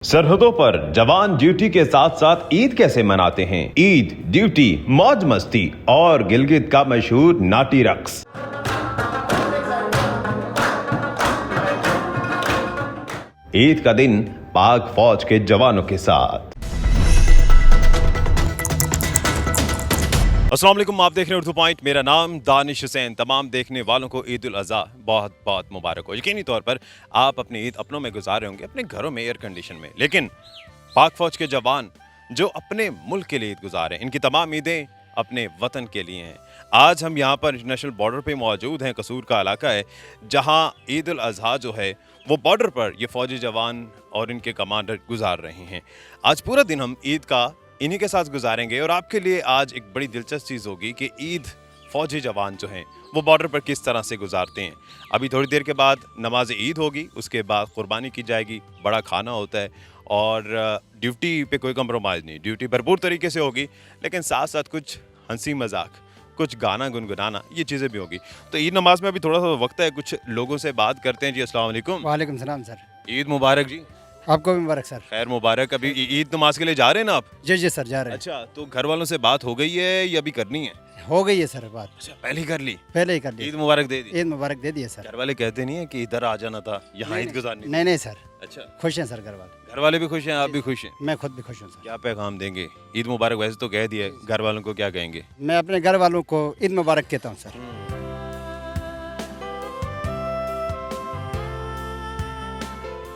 सरहदों पर जवान ड्यूटी के साथ साथ ईद कैसे मनाते हैं? ईद, ड्यूटी, मौज मस्ती और गिलगित का मशहूर नाटी रक्स। ईद का दिन पाक फौज के जवानों के साथ। अस्सलाम वालेकुम, आप देख रहे हैं उर्दू पॉइंट। मेरा नाम दानिश हुसैन। तमाम देखने वालों को ईद उल अज़हा बहुत बहुत मुबारक हो। यकीनी तौर पर आप अपनी ईद अपनों में गुजार रहे होंगे, अपने घरों में एयर कंडीशन में, लेकिन पाक फौज के जवान जो अपने मुल्क के लिए ईद गुजार हैं, इनकी तमाम ईदें अपने वतन के लिए हैं। आज हम यहाँ पर इंटरनेशनल बॉर्डर पे मौजूद हैं। कसूर का इलाका है जहाँ ईद उल अज़हा जो है वो बॉर्डर पर ये फौजी जवान और इनके कमांडर गुजार रहे हैं। आज पूरा दिन हम ईद का इन्हीं के साथ गुजारेंगे और आपके लिए आज एक बड़ी दिलचस्प चीज़ होगी कि ईद फौजी जवान जो हैं वो बॉर्डर पर किस तरह से गुजारते हैं। अभी थोड़ी देर के बाद नमाज ईद होगी, उसके बाद कुर्बानी की जाएगी, बड़ा खाना होता है और ड्यूटी पे कोई कंप्रोमाइज़ नहीं, ड्यूटी भरपूर तरीके से होगी, लेकिन साथ साथ कुछ हंसी मजाक, कुछ गाना गुनगुनाना, ये चीज़ें भी होगी। तो ईद नमाज में अभी थोड़ा सा वक्त है, कुछ लोगों से बात करते हैं। जी अस्सलाम वालेकुम। वालेकुम सलाम सर। ईद मुबारक जी। आपको भी मुबारक सर। खैर मुबारक। अभी ईद नमाज के लिए जा रहे हैं ना आप? जी जी सर, जा रहे हैं। अच्छा, तो घर वालों से बात हो गई है या अभी करनी है? हो गई है सर बात, अच्छा, पहले ही कर ली। पहले ही कर ली। ईद मुबारक दे दी। ईद मुबारक दे दिए सर। घर वाले कहते नहीं है कि इधर आ जाना था, यहाँ ईद गुजारनी? नहीं नहीं सर, अच्छा, खुश हैं सर घर वाले। घर वाले भी खुश हैं, आप भी खुश हैं? मैं खुद भी खुश हूँ सर। क्या पैगाम देंगे? ईद मुबारक वैसे तो कह दिया है, घर वालों को क्या कहेंगे? मैं अपने घर वालों को ईद मुबारक कहता हूँ सर।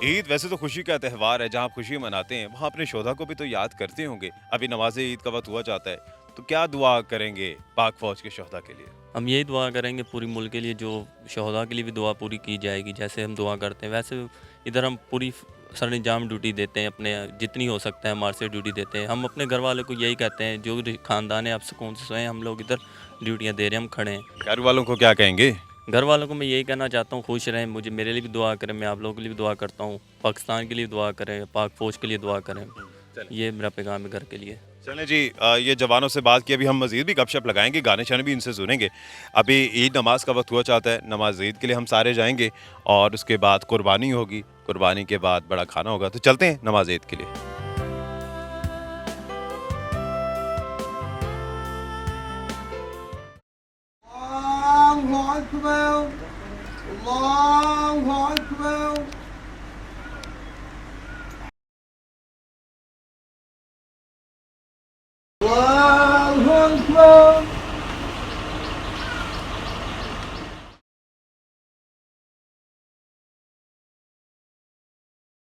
ईद वैसे तो खुशी का त्यौहार है, जहाँ आप खुशी मनाते हैं वहाँ अपने शोधा को भी तो याद करते होंगे। अभी नमाज ईद का वक्त हुआ जाता है, तो क्या दुआ करेंगे पाक फौज के शोधा के लिए? हम यही दुआ करेंगे पूरी मुल्क के लिए, जो शहदा के लिए भी दुआ पूरी की जाएगी। जैसे हम दुआ करते हैं वैसे इधर हम पूरी सरंजाम ड्यूटी देते हैं, अपने जितनी हो सकता है हमारे से ड्यूटी देते हैं। हम अपने घर वालों को यही कहते हैं, जो ख़ानदान है आप सुकून से सोएं, हम लोग इधर ड्यूटियाँ दे रहे हैं, हम खड़े हैं। घर वालों को क्या कहेंगे? घर वालों को मैं यही कहना चाहता हूँ, खुश रहें, मुझे मेरे लिए भी दुआ करें, मैं आप लोगों के लिए भी दुआ करता हूँ, पाकिस्तान के लिए दुआ करें, पाक फ़ौज के लिए दुआ करें। ये मेरा पैगाम है घर के लिए। चलें जी, ये जवानों से बात की, अभी हम मज़ीद भी गपशप लगाएंगे, गाने शाने भी इनसे सुनेंगे। अभी ईद नमाज का वक्त हुआ चाहता है, नमाज ईद के लिए हम सारे जाएंगे और उसके बाद कुर्बानी होगी, कुर्बानी के बाद बड़ा खाना होगा। तो चलते हैं नमाज ईद के लिए। Allahu Akbar, Allahu Akbar. Allahu Akbar.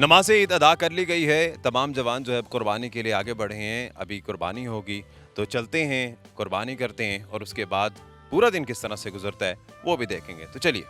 नमाज ईद अदा कर ली गई है, तमाम जवान जो है अब कुर्बानी के लिए आगे बढ़े हैं। अभी कुर्बानी होगी, तो चलते हैं, कुर्बानी करते हैं और उसके बाद पूरा दिन किस तरह से गुजरता है वो भी देखेंगे। तो चलिए।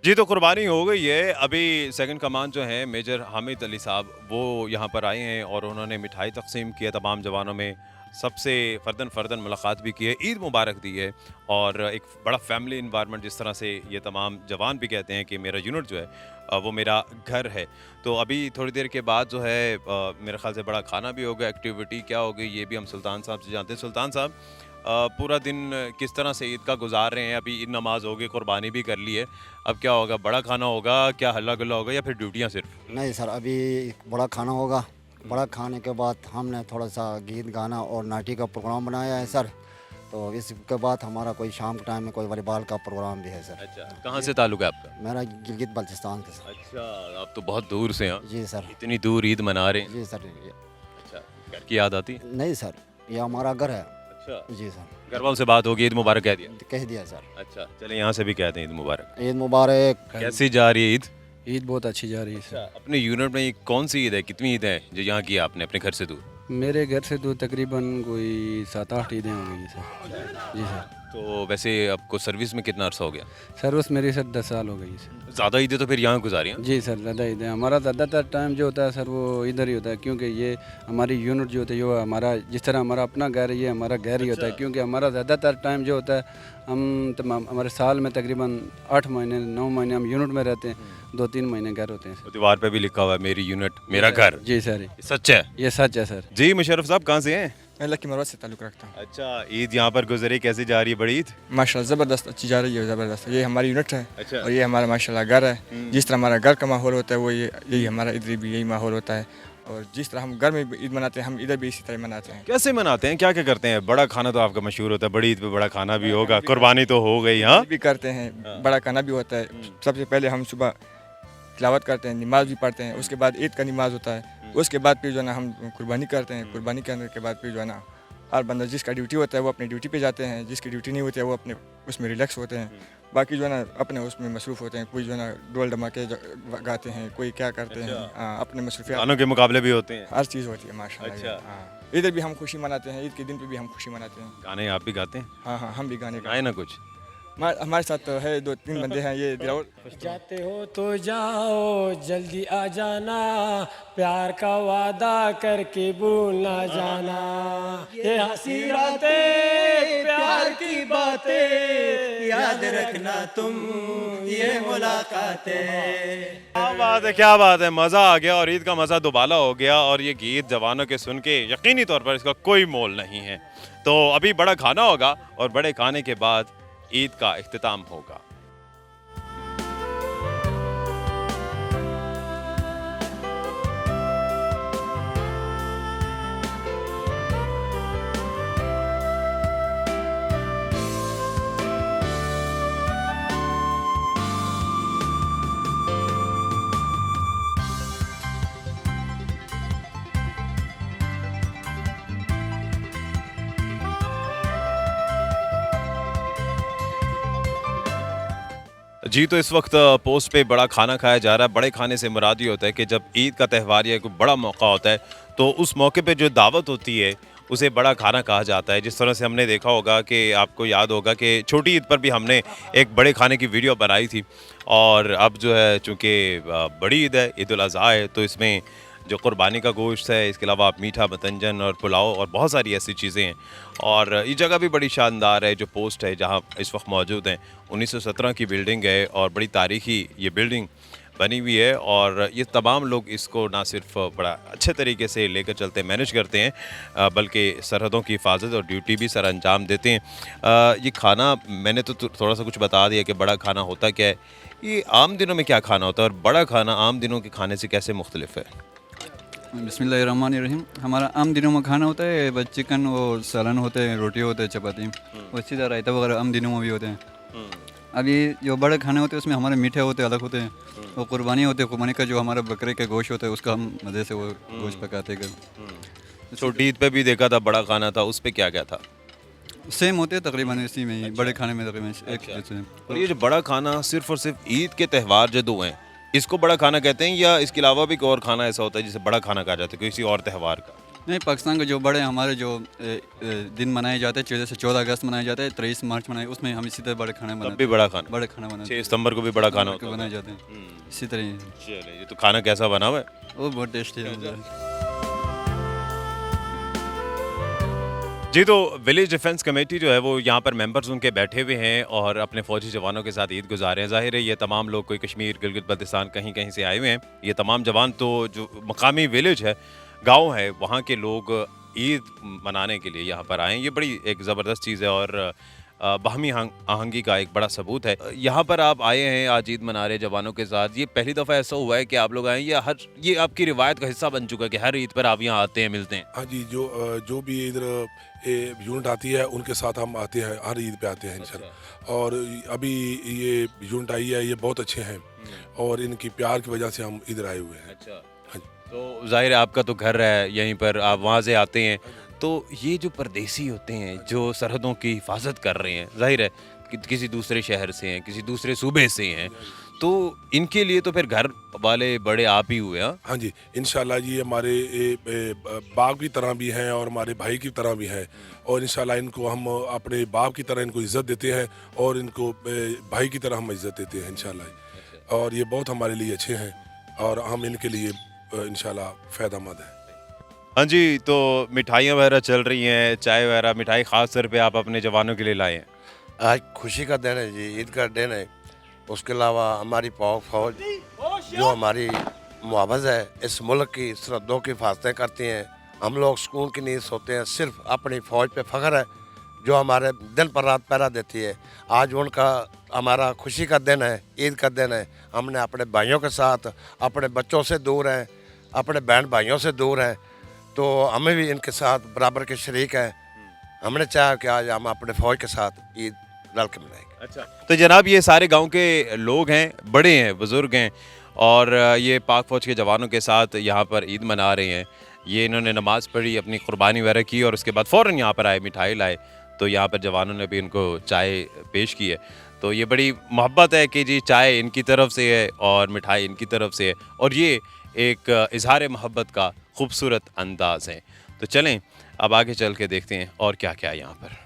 जी, तो कुर्बानी हो गई है। अभी सेकंड कमान जो है मेजर हामिद अली साहब, वो यहाँ पर आए हैं और उन्होंने मिठाई तकसीम की है तमाम जवानों में, सबसे फ़र्दन मुलाकात भी की है, ईद मुबारक दी है और एक बड़ा फैमिली इन्वायरमेंट, जिस तरह से ये तमाम जवान भी कहते हैं कि मेरा यूनिट जो है वो मेरा घर है। तो अभी थोड़ी देर के बाद जो है मेरे ख्याल से बड़ा खाना भी होगा, एक्टिविटी क्या होगी ये भी हम सुल्तान साहब से जानते हैं। सुल्तान साहब, पूरा दिन किस तरह से ईद का गुजार रहे हैं? अभी ईद नमाज होगी, कुर्बानी भी कर ली है, अब क्या होगा? बड़ा खाना होगा, क्या हल्ला गुल्ला होगा या फिर ड्यूटियाँ सिर्फ? नहीं सर, अभी बड़ा खाना होगा। बड़ा खाने के बाद हमने थोड़ा सा गीत गाना और नाटी का प्रोग्राम बनाया है सर। तो इसके बाद हमारा कोई शाम के टाइम में कोई वॉलीबॉल का प्रोग्राम भी है सर। अच्छा, कहाँ से ताल्लुक है आपका? मेरा गिलगित बल्तिस्तान के सर। अच्छा, आप तो बहुत दूर से हैं। जी सर। इतनी दूर ईद मना रहे हैं। जी सर। अच्छा, घर की याद आती है? नहीं सर, ये हमारा घर है। अच्छा, जी सर। घर वालों से बात होगी, ईद मुबारक कह दिया? कह दिया सर। अच्छा, चले यहाँ से भी कहते हैं ईद मुबारक। ईद मुबारक। कैसी जा रही है ईद? ईद बहुत अच्छी जा रही है सर। अपने यूनिट में कौन सी ईद है, कितनी ईद है जो यहाँ की आपने अपने घर से दूर? मेरे घर से तो तकरीबन कोई 7-8 ईदें हो गई सर। जी सर। तो वैसे आपको सर्विस में कितना अर्सा हो गया? सर्विस मेरी सर 10 साल हो गई सर। ज़्यादा ईदें तो फिर यहाँ गुजारी हैं? जी सर, ज़्यादा ईदें हमारा ज़्यादातर टाइम जो होता है सर वो इधर ही होता है, क्योंकि ये हमारी यूनिट जो होती है वो हमारा जिस तरह हमारा अपना घर है, ये हमारा घर ही होता है। क्योंकि हमारा ज़्यादातर टाइम जो होता है हम तमाम हमारे साल में तकरीबन 8 महीने 9 महीने हम यूनिट में रहते हैं, 2-3 महीने घर होते हैं सर। दीवार पे भी लिखा हुआ है मेरी यूनिट मेरा घर। जी सर, सच है? ये सच है सर। जी मुशर्रफ साहब, कहाँ से हैं? मैं लकी मरवत से ताल्लुक़ रखता हूँ। अच्छा, ईद यहाँ पर गुजरी, कैसी जा रही है बड़ी ईद? माशाल्लाह ज़बरदस्त अच्छी जा रही है, ज़बरदस्त। ये हमारी यूनिट है। अच्छा। और ये हमारा माशाल्लाह घर है। जिस तरह हमारा घर का माहौल होता है वो यही हमारा इधर भी यही माहौल होता है। और जिस तरह हम घर में ईद मनाते हैं हम इधर भी इसी तरह मनाते हैं। कैसे मनाते हैं, क्या क्या करते हैं? बड़ा खाना तो आपका मशहूर होता है, बड़ी ईद पे बड़ा खाना भी होगा, कुर्बानी तो हो गई। हाँ, भी करते हैं, बड़ा खाना भी होता है। सबसे पहले हम सुबह तिलावत करते हैं, नमाज भी पढ़ते हैं, उसके बाद ईद का नमाज होता है, उसके बाद फिर जो है ना हम कुर्बानी करते हैं। कुर्बानी करने के बाद फिर जो है ना हर बंदा जिसका ड्यूटी होता है वो अपनी ड्यूटी पे जाते हैं, जिसकी ड्यूटी नहीं होती है वो अपने उसमें रिलैक्स होते हैं। बाकी जो है ना अपने उसमें मसरूफ़ होते हैं, कोई जो है ना ढोल धमाके गाते हैं, कोई क्या करते हैं। हाँ, अपने मसरूफियात खानों के मुकाबले भी होते हैं? हर चीज़ होती है माशाल्लाह। अच्छा। हाँ, इधर भी हम खुशी मनाते हैं, ईद के दिन पे भी हम खुशी मनाते हैं। गाने आप भी गाते हैं? हाँ हाँ, हम भी गाने गाए ना कुछ? हमारे साथ तो है 2-3 बंदे हैं। ये दिलावर जाते हो तो जाओ, जल्दी आ जाना, प्यार का वादा करके भूल ना जाना। ये हंसी रातें, प्यार की बातें, याद रखना तुम ये मुलाकातें। क्या बात है, क्या बात है, मज़ा आ गया और ईद का मज़ा दुबाला हो गया। और ये गीत जवानों के सुन के यकीनी तौर पर इसका कोई मोल नहीं है। तो अभी बड़ा खाना होगा और बड़े खाने के बाद ईद का इख्तिताम होगा। जी, तो इस वक्त पोस्ट पे बड़ा खाना खाया जा रहा है। बड़े खाने से मुराद ये होता है कि जब ईद का त्यौहार या कोई बड़ा मौका होता है तो उस मौके पे जो दावत होती है उसे बड़ा खाना कहा जाता है। जिस तरह से हमने देखा होगा कि आपको याद होगा कि छोटी ईद पर भी हमने एक बड़े खाने की वीडियो बनाई थी। और अब जो है चूँकि बड़ी ईद है, ईद उल अज़हा है, तो इसमें जो कुर्बानी का गोश्त है, इसके अलावा आप मीठा मतंजन और पुलाव और बहुत सारी ऐसी चीज़ें हैं। और ये जगह भी बड़ी शानदार है, जो पोस्ट है जहाँ इस वक्त मौजूद हैं। 1917 की बिल्डिंग है और बड़ी तारीखी ये बिल्डिंग बनी हुई है। और ये तमाम लोग इसको ना सिर्फ बड़ा अच्छे तरीके से लेकर चलते हैं, मैनेज करते हैं, बल्कि सरहदों की हिफाजत और ड्यूटी भी सर अंजाम देते हैं। ये खाना मैंने तो थोड़ा सा कुछ बता दिया कि बड़ा खाना होता क्या है। ये आम दिनों में क्या खाना होता है और बड़ा खाना आम दिनों के खाने से कैसे मुख्तलिफ है? बिस्मिल्लाहिर्रहमानिर्रहीम। हमारा आम दिनों में खाना होता है बस चिकन और सालन होते हैं, रोटी होते हैं, चपाती, और इसी तरह रायता वगैरह आम दिनों में भी होते हैं। अभी जो बड़े खाने होते हैं उसमें हमारे मीठे होते हैं, अलग होते हैं। वो कुर्बानी होते हैं, कुर्बानी का जो हमारा बकरे का गोश्त होता है उसका हम मज़े से वो गोश्त पकाते हैं। छोटी ईद पे भी देखा था बड़ा खाना था, उस पे क्या क्या था? सेम होते हैं तकरीबन इसी में ही। बड़े खाने में तकरीबन एक जैसे। और ये जो बड़ा खाना सिर्फ और सिर्फ ईद के त्यौहार जो दो हैं इसको बड़ा खाना कहते हैं, या इसके अलावा भी कोई और खाना ऐसा होता है जिसे बड़ा खाना कहा जाता है किसी और त्यौहार का? नहीं, पाकिस्तान के जो बड़े हमारे जो दिन मनाए जाते हैं, जैसे 14 अगस्त मनाए जाते हैं, 23 मार्च मनाए, उसमें हम इसी तरह बड़े खाने तब बनाते भी बड़ा खाना? बड़े खाना बनाते 6 सितंबर को भी बड़ा खाना होता बनाए है? जाते हैं इसी तरह ही। चलिए, ये तो खाना कैसा बना हुआ है? वो बहुत टेस्टी है। जी, तो विलेज डिफेंस कमेटी जो है वो यहाँ पर मेंबर्स उनके बैठे हुए हैं और अपने फ़ौजी जवानों के साथ ईद गुजारे हैं। ज़ाहिर है ये तमाम लोग कोई कश्मीर, गिलगित बल्तिस्तान कहीं कहीं से आए हुए हैं। ये तमाम जवान तो जो मकामी विलेज है, गांव है, वहाँ के लोग ईद मनाने के लिए यहाँ पर आए हैं, ये बड़ी एक ज़बरदस्त चीज़ है और बाहमी आहंगी का एक बड़ा सबूत है। यहाँ पर आप आए हैं, आज ईद मना रहे हैं जवानों के साथ। ये पहली दफ़ा ऐसा हुआ है कि आप लोग आए हैं, ये आपकी रिवायत का हिस्सा बन चुका है कि हर ईद पर आप यहाँ आते हैं, मिलते हैं? हाँ जी, जो भी इधर यूनिट आती है उनके साथ हम आते हैं, हर ईद पे आते हैं इंशाल्लाह। और अभी ये यूनिट आई है, ये बहुत अच्छे हैं और इनकी प्यार की वजह से हम इधर आए हुए हैं। अच्छा, हाँ जी। तो जाहिर है आपका तो घर है यहीं पर, आप वहाँ से आते हैं, तो ये जो परदेसी होते हैं जो सरहदों की हिफाजत कर रहे हैं, जाहिर है कि किसी दूसरे शहर से हैं, किसी दूसरे सूबे से हैं, तो इनके लिए तो फिर घर वाले बड़े आप ही हुए। हाँ जी, इंशाल्लाह जी हमारे बाप की तरह भी हैं और हमारे भाई की तरह भी हैं और इंशाल्लाह इनको हम अपने बाप की तरह इनको इज़्ज़त देते हैं और इनको भाई की तरह हम इज़्ज़त देते हैं इंशाल्लाह। और ये बहुत हमारे लिए अच्छे हैं और हम इनके लिए इंशाल्लाह फ़ायदेमंद हैं। हाँ जी, तो मिठाइयाँ वगैरह चल रही हैं, चाय वगैरह, मिठाई ख़ास तौर पे आप अपने जवानों के लिए लाए हैं? आज खुशी का दिन है जी, ईद का दिन है। उसके अलावा हमारी पाक फौज जो हमारी मुआवज़ है, इस मुल्क की सरहदों की हिफाजतें करती हैं। हम लोग सुकून की नींद सोते हैं, सिर्फ अपनी फ़ौज पे फ़ख्र है जो हमारे दिन पर रात पहरा देती है। आज उनका हमारा खुशी का दिन है, ईद का दिन है। हमने अपने भाइयों के साथ, अपने बच्चों से दूर हैं, अपने बहन भाइयों से दूर हैं, तो हमें भी इनके साथ बराबर के शरीक हैं। हमने चाहा कि आज हम अपने फ़ौज के साथ ईद रल के मनाएंगे। अच्छा, तो जनाब ये सारे गांव के लोग हैं, बड़े हैं, बुज़ुर्ग हैं और ये पाक फ़ौज के जवानों के साथ यहाँ पर ईद मना रहे हैं। ये इन्होंने नमाज़ पढ़ी, अपनी कुर्बानी वगैरह की और उसके बाद फ़ौरन यहाँ पर आए, मिठाई लाए, तो यहाँ पर जवानों ने भी इनको चाय पेश की है। तो ये बड़ी मोहब्बत है कि जी चाय इनकी तरफ से है और मिठाई इनकी तरफ से है और ये एक इजहार मोहब्बत का खूबसूरत अंदाज़ है। तो चलें अब आगे चल के देखते हैं और क्या क्या है यहाँ पर।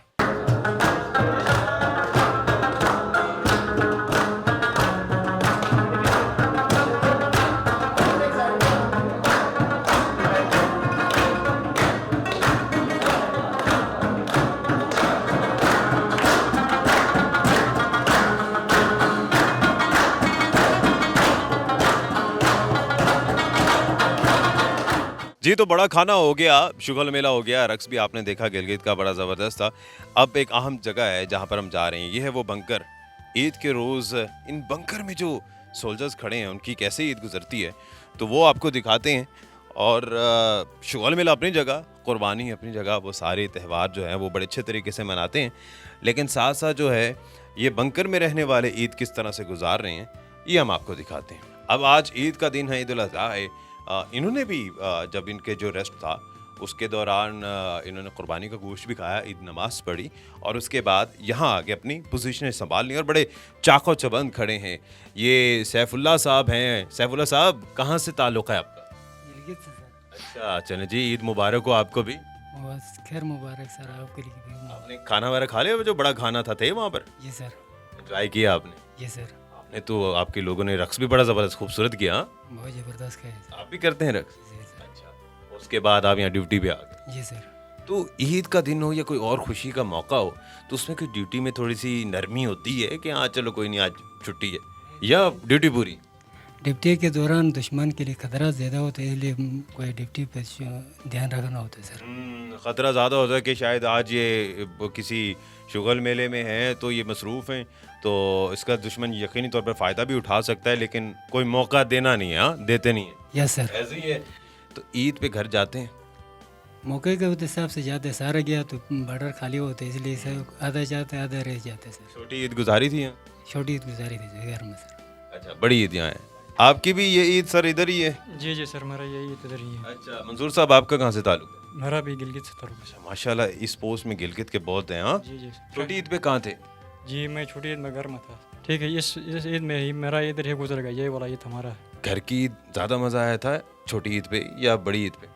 जी, तो बड़ा खाना हो गया, शुगल मेला हो गया, रक्स भी आपने देखा गिलगित का बड़ा ज़बरदस्त था। अब एक अहम जगह है जहाँ पर हम जा रहे हैं, ये है वो बंकर। ईद के रोज़ इन बंकर में जो सोल्जर्स खड़े हैं उनकी कैसे ईद गुजरती है तो वो आपको दिखाते हैं। और शुगल मेला अपनी जगह, कुर्बानी अपनी जगह, वो सारे त्यौहार जो हैं वो बड़े अच्छे तरीके से मनाते हैं, लेकिन साथ साथ जो है ये बंकर में रहने वाले ईद किस तरह से गुजार रहे हैं ये हम आपको दिखाते हैं। अब आज ईद का दिन है, ईद उल अज़हा है। इन्होंने भी जब इनके जो रेस्ट था उसके दौरान इन्होंने कुर्बानी का गोश्त भी खाया, ईद नमाज पढ़ी और उसके बाद यहाँ आके अपनी पोजीशनें संभाल ली और बड़े चाको चबंद खड़े हैं। ये सैफुल्लाह साहब हैं। सैफुल्लाह साहब, कहाँ से ताल्लुक़ है आपका? अच्छा, चलें जी, ईद मुबारक हो आपको भी। बस खैर मुबारक सर, आपके लिए भी। आपने खाना वगैरह खा लिया? जो बड़ा खाना था, थे वहाँ पर? जी सर। एंजॉय किया आपने? जी सर। आपने तो, आपके लोगों ने रक्स भी बड़ा ज़बरदस्त खूबसूरत किया। बहुत ज़बरदस्त किया। आप भी करते हैं रक्स? अच्छा, उसके बाद आप यहाँ ड्यूटी पे आ गए? जी सर। तो ईद का दिन हो या कोई और खुशी का मौका हो तो उसमें कोई ड्यूटी में थोड़ी सी नरमी होती है कि हाँ चलो कोई नहीं आज छुट्टी है, या ड्यूटी पूरी? ड्यूटी के दौरान दुश्मन के लिए खतरा ज़्यादा होता है, इसलिए कोई ड्यूटी पर ध्यान रखना होता है सर। ख़तरा ज़्यादा होता है कि शायद आज ये किसी शुगल मेले में हैं तो ये मसरूफ़ हैं, तो इसका दुश्मन यकीनी तौर पर फ़ायदा भी उठा सकता है, लेकिन कोई मौका देना नहीं है। हाँ, देते नहीं है। यस सर, ऐसे ही है। तो ईद पे घर जाते हैं? मौके के हिसाब से जाते, सारा गया तो बॉर्डर खाली होते, इसलिए सब आधा जाते आधा रह जाते सर। छोटी ईद गुजारी थी यहाँ? छोटी ईद गुजारी थी घर में सर। अच्छा, बड़ी ईद यहाँ है। आपकी भी ये ईद सर इधर ही है? जी जी सर, मेरा यही इधर ही है। अच्छा, मंसूर साहब आपका कहाँ से ताल्लुक है? मेरा भी गिलगित से ताल्लुक है। माशाल्लाह, इस पोस्ट में गिलगित के बहुत हैं। हाँ जी जी। छोटी ईद पे कहाँ थे? जी मैं छोटी ईद में घर में था। ठीक है, इस ईद में ही मेरा इधर ही गुजर गया, ये वाला ईद हमारा है। घर की ईद ज़्यादा मज़ा आया था छोटी ईद पे या बड़ी ईद पे?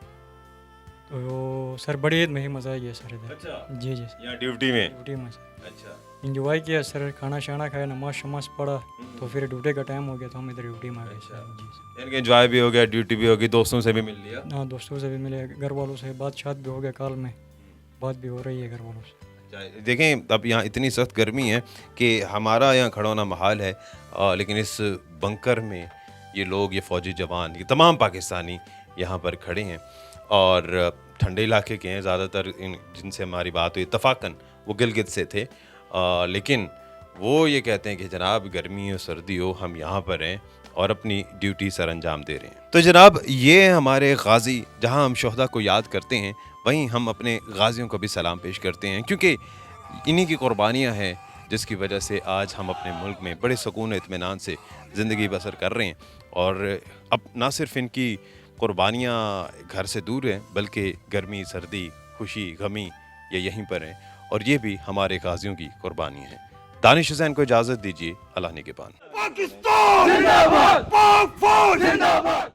तो सर बड़ी ईद में ही मज़ा आया सर इधर। अच्छा, जी जी यहाँ ड्यूटी में? ड्यूटी में सर। अच्छा, इंजॉय किया सर, खाना शाना खाया, नमाज शमाज पढ़ा, तो फिर ड्यूटी का टाइम हो गया तो हम इधर ड्यूटी में आ गए सर। जी सर, यानी कि एंजॉय भी हो गया, ड्यूटी भी हो गई, दोस्तों से भी मिल लिया? हाँ, दोस्तों से भी मिले, घर वालों से बात भी हो गया, कॉल में बात भी हो रही है घर वालों से। देखें, अब यहाँ इतनी सख्त गर्मी है कि हमारा यहाँ खड़ा होना महाल है, लेकिन इस बंकर में ये लोग, ये फ़ौजी जवान, ये तमाम पाकिस्तानी यहाँ पर खड़े हैं और ठंडे इलाके के हैं ज़्यादातर, जिनसे हमारी बात हुई इत्तफाकन वो गिलगित से थे, लेकिन वो ये कहते हैं कि जनाब गर्मी हो सर्दी हो हम यहाँ पर हैं और अपनी ड्यूटी सर अंजाम दे रहे हैं। तो जनाब ये हमारे गाजी, जहाँ हम शहदा को याद करते हैं वहीं हम अपने गाजियों को भी सलाम पेश करते हैं, क्योंकि इन्हीं की कुर्बानियाँ हैं जिसकी वजह से आज हम अपने मुल्क में बड़े सुकून इत्मीनान से ज़िंदगी बसर कर रहे हैं। और अब ना सिर्फ इनकी कुर्बानियाँ घर से दूर हैं, बल्कि गर्मी सर्दी खुशी गमी ये यहीं पर हैं, और ये भी हमारे गाजियों की कुर्बानी है। दानिश हुसैन को इजाज़त दीजिए, अल्लाह निगहबान। पाकिस्तान जिंदाबाद, पाक फौज जिंदाबाद।